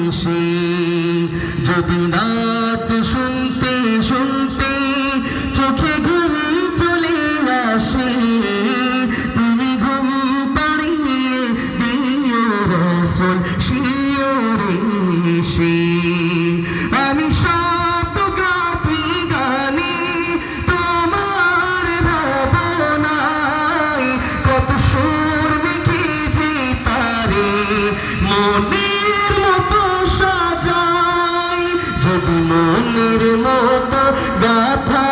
এসে যদি রাত শুনতে শুনতে চোখে ঘুম চলে আসে তুমি ঘুম পাড়িয়ে দিও রাসূল শিয়রে এসে আমি শব্দ গাথি গানে তোমার ভাবনায় কত সুর মেখে যে পারে মনের মতো সাজাই যদি মনের মতো গাথা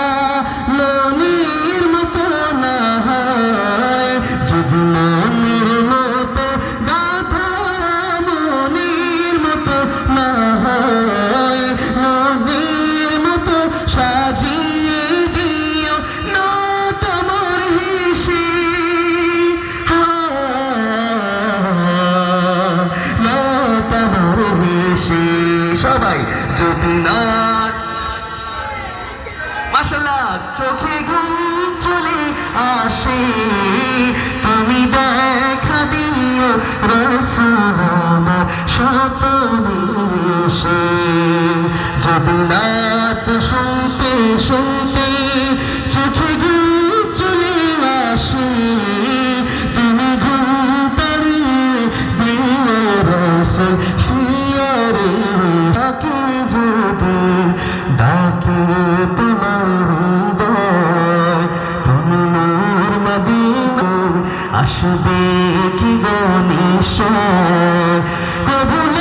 মনের মতো না হয় যদি মনের মতো গাথা মনের মতো না হয় মনের মতো সাজিয়ে দিও না তোমার হেসে না তোমার হেসে সবাই যদি না মাশাআল্লাহ চোখে ঘুম চলে আসে তুমি দেখা দিও রাসূল আমার স্বপ্নে এসে যদি রাত শুনতে শুনতে চোখে ঘুম চলে আসে তুমি ঘুম পাড়িয়ে দিও রাসূল শিয়রে ডাকে যদি ডাকে তোমার হৃদয় তুমি নূর মদিনা আসবে কি গো নিশ্চয় কবুল